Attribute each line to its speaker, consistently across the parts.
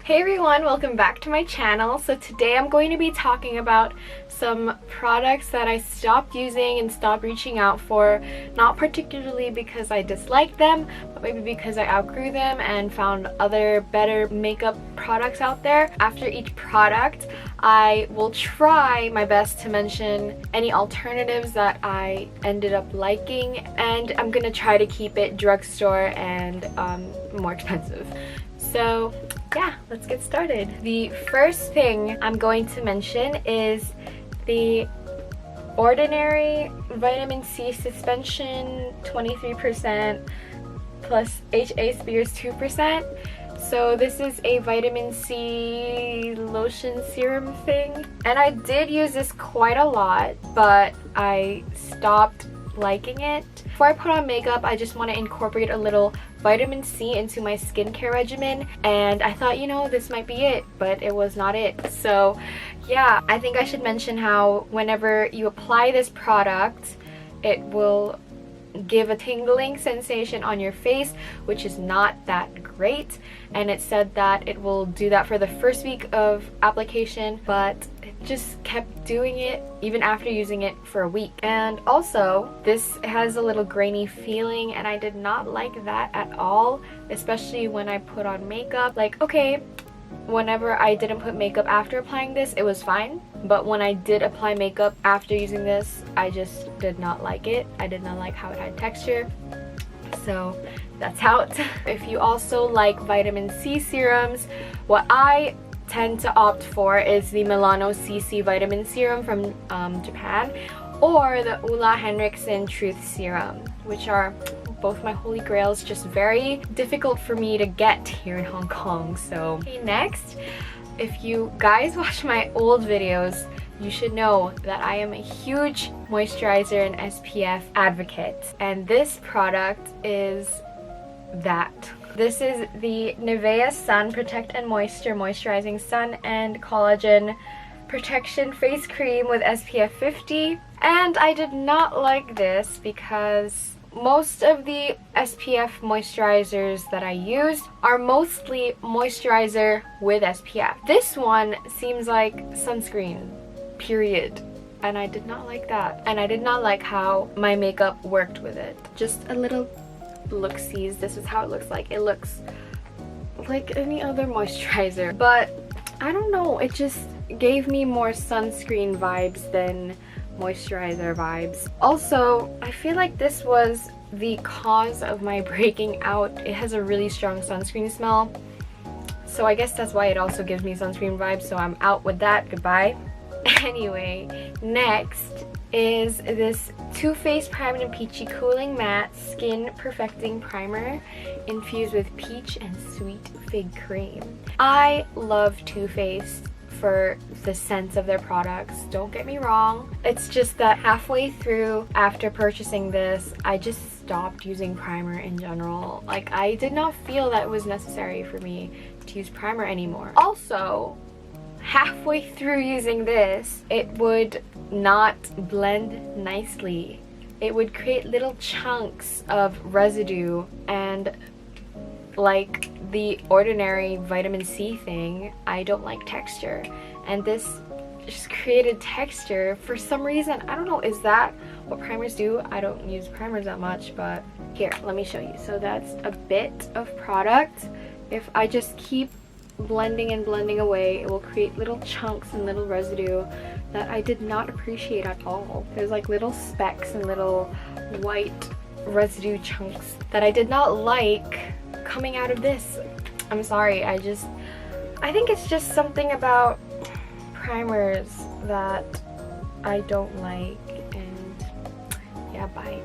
Speaker 1: Hey everyone, welcome back to my channel. So today I'm going to be talking about some products that I stopped using and stopped reaching out for, not particularly because I disliked them, but maybe because I outgrew them and found other better makeup products out there. After each product, I will try my best to mention any alternatives that I ended up liking, and I'm gonna try to keep it drugstore and more expensive. So yeah, let's get started. The first thing I'm going to mention is the Ordinary Vitamin C Suspension 23% plus HA Spears 2%. So this is a vitamin C lotion serum thing, and I did use this quite a lot, but I stopped liking it. Before I put on makeup, I just want to incorporate a little vitamin C into my skincare regimen, and I thought, you know, this might be it, but it was not it. So yeah, I think I should mention how whenever you apply this product, it will give a tingling sensation on your face, which is not that great, and it said that it will do that for the first week of application, but it just kept doing it even after using it for a week. And also, this has a little grainy feeling, and I did not like that at all, especially when I put on makeup. Like, okay, whenever I didn't put makeup after applying this, it was fine, but when I did apply makeup after using this, I just did not like it. I did not like how it had texture, so that's out. If you also like vitamin C serums, what I tend to opt for is the Melano CC Vitamin Serum from Japan, or the Henriksen Truth Serum, which are both my holy grails, just very difficult for me to get here in Hong Kong. So okay, next, if you guys watch my old videos, you should know that I am a huge moisturizer and SPF advocate, and this product is that. This is the Nivea Sun Protect and Moisture Moisturizing Sun and Collagen Protection Face Cream with SPF 50, and I did not like this because most of the SPF moisturizers that I used are mostly moisturizer with SPF. This one seems like sunscreen, period. And I did not like that. And I did not like how my makeup worked with it. Just a little look-sees. This is how it looks like. It looks like any other moisturizer. But I don't know, it just gave me more sunscreen vibes than moisturizer vibes. Also, I feel like this was the cause of my breaking out. It has a really strong sunscreen smell, so I guess that's why it also gives me sunscreen vibes, so I'm out with that. Goodbye. Anyway, next is this Too Faced Primed and Peachy Cooling Matte Skin Perfecting Primer infused with peach and sweet fig cream. I love Too Faced for the scent of their products, don't get me wrong. It's just that halfway through after purchasing this, I just stopped using primer in general. Like, I did not feel that it was necessary for me to use primer anymore. Also, halfway through using this, it would not blend nicely. It would create little chunks of residue, and like the Ordinary vitamin C thing, I don't like texture, and this just created texture for some reason. I don't know, is that what primers do? I don't use primers that much, but here, let me show you. So that's a bit of product. If I just keep blending and blending away, it will create little chunks and little residue that I did not appreciate at all. There's like little specks and little white residue chunks that I did not like coming out of this. I'm sorry, I think it's just something about primers that I don't like, and yeah, bye.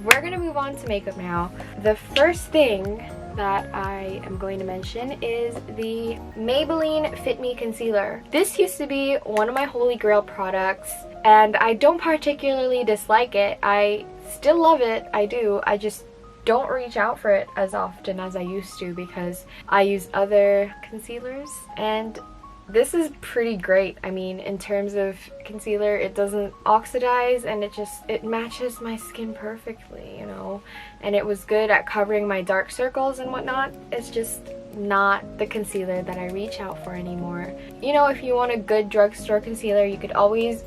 Speaker 1: We're gonna move on to makeup now. The first thing that I am going to mention is the Maybelline Fit Me Concealer. This used to be one of my holy grail products, and I don't particularly dislike it. I still love it, I do. I just don't reach out for it as often as I used to because I use other concealers, and this is pretty great. I mean, in terms of concealer, it doesn't oxidize, and it matches my skin perfectly, you know, and it was good at covering my dark circles and whatnot. It's just not the concealer that I reach out for anymore. You know, if you want a good drugstore concealer, you could always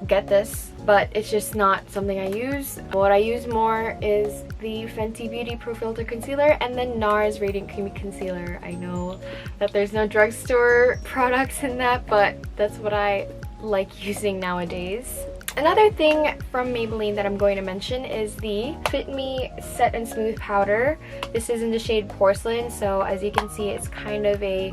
Speaker 1: get this, but it's just not something I use. What I use more is the Fenty Beauty Pro Filter Concealer and the Nars Radiant Creamy Concealer. I know that there's no drugstore products in that, but that's what I like using nowadays. Another thing from Maybelline that I'm going to mention is the Fit Me Set and Smooth Powder. This is in the shade Porcelain, so as you can see, it's kind of a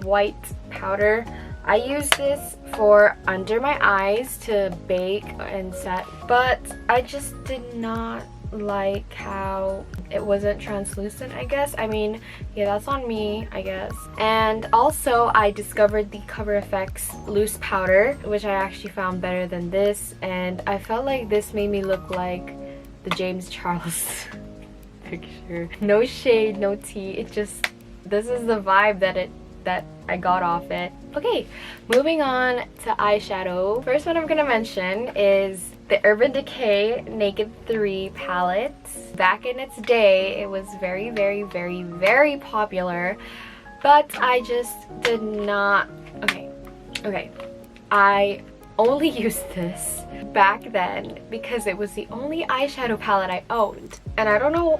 Speaker 1: white powder. I use this for under my eyes to bake and set, but I just did not like how it wasn't translucent, I guess. I mean, yeah, that's on me, I guess. And also I discovered the Cover FX loose powder, which I actually found better than this, and I felt like this made me look like the James Charles picture. No shade, no tea, it just, this is the vibe that I got off it. Okay, moving on to eyeshadow. First one I'm gonna mention is the Urban Decay Naked 3 palette. Back in its day, it was very, very, very, very popular, but I just did not, okay. I only used this back then because it was the only eyeshadow palette I owned. And I don't know,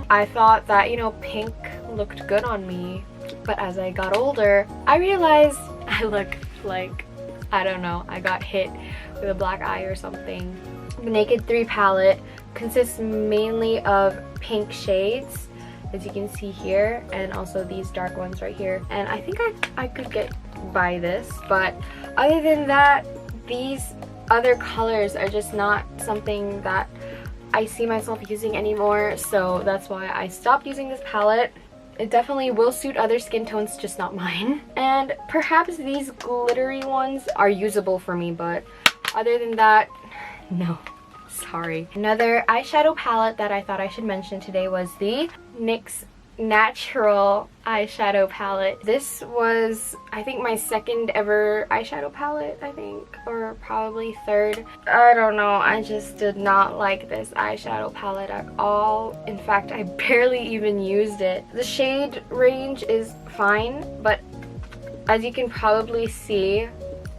Speaker 1: I thought that, you know, pink looked good on me, but as I got older, I realized I look like, I don't know, I got hit with a black eye or something. The Naked 3 palette consists mainly of pink shades, as you can see here, and also these dark ones right here. And I think I could get by this, but other than that, these other colors are just not something that I see myself using anymore, so that's why I stopped using this palette. It definitely will suit other skin tones, just not mine. And perhaps these glittery ones are usable for me, but other than that, no. Sorry. Another eyeshadow palette that I thought I should mention today was the NYX Natural eyeshadow palette. This was, I think, my second ever eyeshadow palette, I think, or probably third. I don't know, I just did not like this eyeshadow palette at all. In fact, I barely even used it. The shade range is fine, but as you can probably see,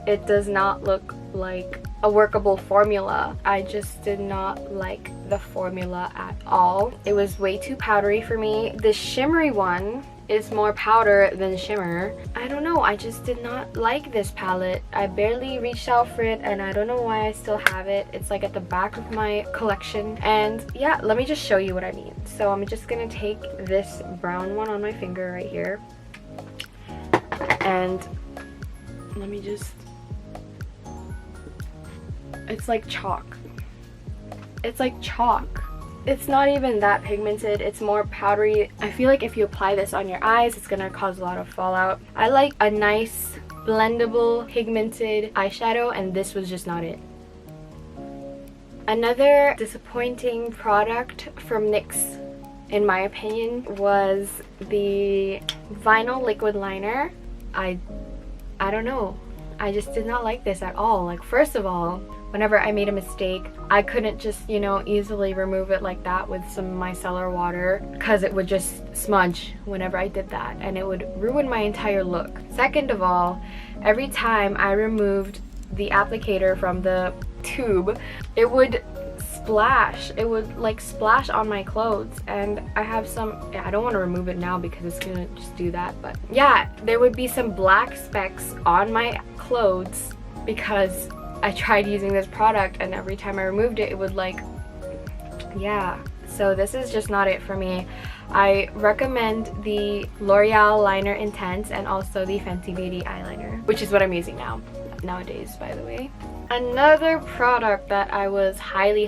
Speaker 1: it does not look like a workable formula. I just did not like the formula at all. It was way too powdery for me. The shimmery one is more powder than shimmer. I don't know, I just did not like this palette. I barely reached out for it, and I don't know why I still have it. It's like at the back of my collection. And yeah, let me just show you what I mean. So I'm just gonna take this brown one on my finger right here, and let me just, it's like chalk. It's like chalk. It's not even that pigmented, it's more powdery. I feel like if you apply this on your eyes, it's gonna cause a lot of fallout. I like a nice, blendable, pigmented eyeshadow, and this was just not it. Another disappointing product from NYX, in my opinion, was the Vinyl Liquid Liner. I don't know. I just did not like this at all. Like, first of all, whenever I made a mistake, I couldn't just, you know, easily remove it like that with some micellar water, because it would just smudge whenever I did that, and it would ruin my entire look. Second of all, every time I removed the applicator from the tube, it would splash. It would like splash on my clothes, and I have some, I don't want to remove it now because it's gonna just do that, but yeah, there would be some black specks on my clothes because I tried using this product, and every time I removed it, it would like, yeah. So this is just not it for me. I recommend the L'Oreal Liner Intense and also the Fenty Beauty eyeliner, which is what I'm using nowadays, by the way. Another product that I was highly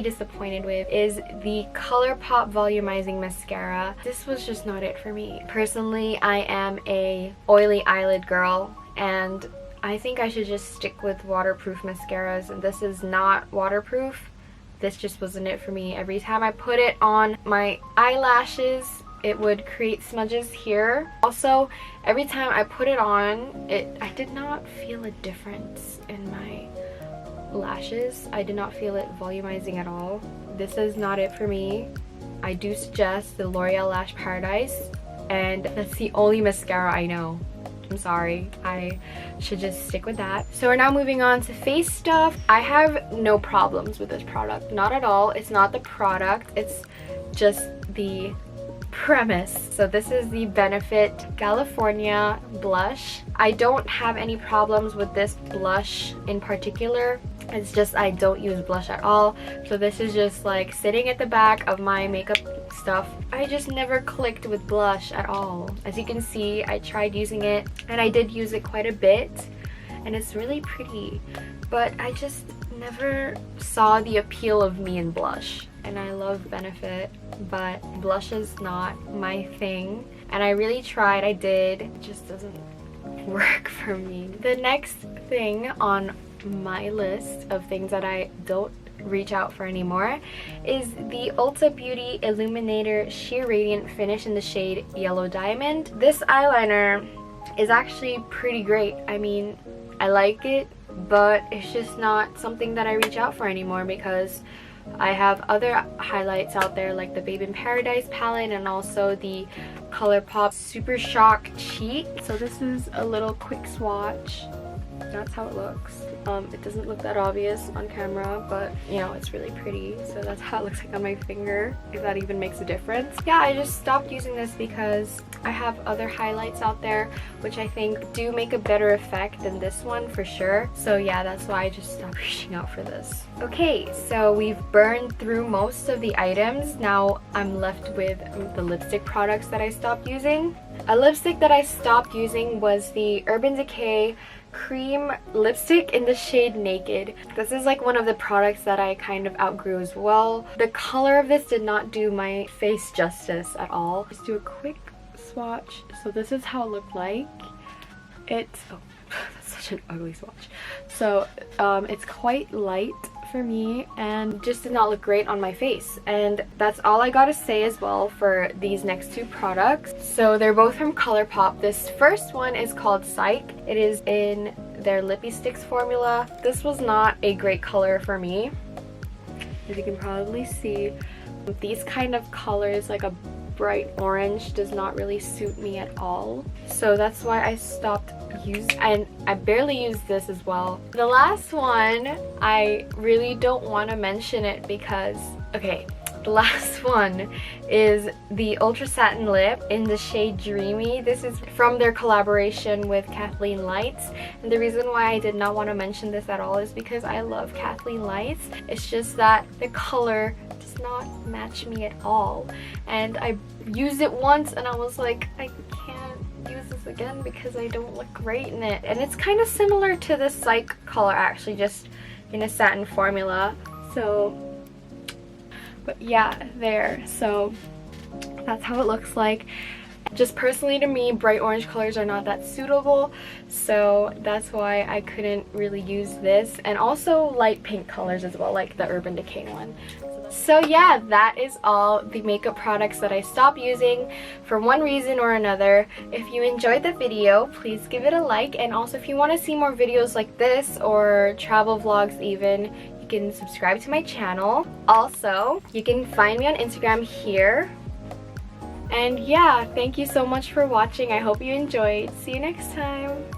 Speaker 1: disappointed with is the Colourpop Volumizing Mascara. This was just not it for me. Personally, I am a oily eyelid girl, and I think I should just stick with waterproof mascaras, and this is not waterproof. This just wasn't it for me. Every time I put it on my eyelashes, it would create smudges here. Also, every time I put it on, I did not feel a difference in my lashes. I did not feel it volumizing at all. This is not it for me. I do suggest the L'Oreal Lash Paradise. and that's the only mascara I know. I'm sorry, I should just stick with that. So we're now moving on to face stuff. I have no problems with this product, not at all. It's not the product, it's just the premise. So this is the Benefit California blush. I don't have any problems with this blush in particular. It's just I don't use blush at all. So this is just like sitting at the back of my makeup stuff. I just never clicked with blush at all. As you can see, I tried using it and I did use it quite a bit and it's really pretty, but I just never saw the appeal of me in blush. And I love Benefit, but blush is not my thing. And I really tried, I did, it just doesn't work for me. The next thing on my list of things that I don't reach out for anymore is the Ulta Beauty Illuminator Sheer Radiant Finish in the shade Yellow Diamond. This eyeliner is actually pretty great. I mean, I like it, but it's just not something that I reach out for anymore because I have other highlights out there like the Babe in Paradise palette and also the Colourpop Super Shock Cheat. So this is a little quick swatch. That's how it looks. It doesn't look that obvious on camera, but you know, it's really pretty. So that's how it looks like on my finger, if that even makes a difference. Yeah, I just stopped using this because I have other highlights out there which I think do make a better effect than this one for sure. So yeah, that's why I just stopped reaching out for this. Okay, so we've burned through most of the items. Now I'm left with the lipstick products that I stopped using. A lipstick that I stopped using was the Urban Decay cream lipstick in the shade Naked. This is like one of the products that I kind of outgrew as well. The color of this did not do my face justice at all. Just do a quick swatch. So this is how it looked like. It's, oh, that's such an ugly swatch. So it's quite light for me and just did not look great on my face, and that's all I gotta say as well for these next two products. So they're both from Colourpop. This first one is called Psych. It is in their Lippy Sticks formula. This was not a great color for me, as you can probably see. These kind of colors, like a bright orange, does not really suit me at all, so that's why I stopped using, and I barely use this as well. The last one, I really don't want to mention it because, okay, the last one is the Ultra Satin Lip in the shade Dreamy. This is from their collaboration with Kathleen Lights, and the reason why I did not want to mention this at all is because I love Kathleen Lights. It's just that the color does not match me at all, and I used it once and I was like, I can't use this again because I don't look great in it. And it's kind of similar to the Psych color actually, just in a satin formula. So, but yeah, there. So that's how it looks like. Just personally to me, bright orange colors are not that suitable, so that's why I couldn't really use this. And also light pink colors as well, like the Urban Decay one. So yeah, that is all the makeup products that I stopped using for one reason or another. If you enjoyed the video, please give it a like, and also if you want to see more videos like this or travel vlogs even, you can subscribe to my channel. Also, you can find me on Instagram here. And yeah, thank you so much for watching. I hope you enjoyed. See you next time.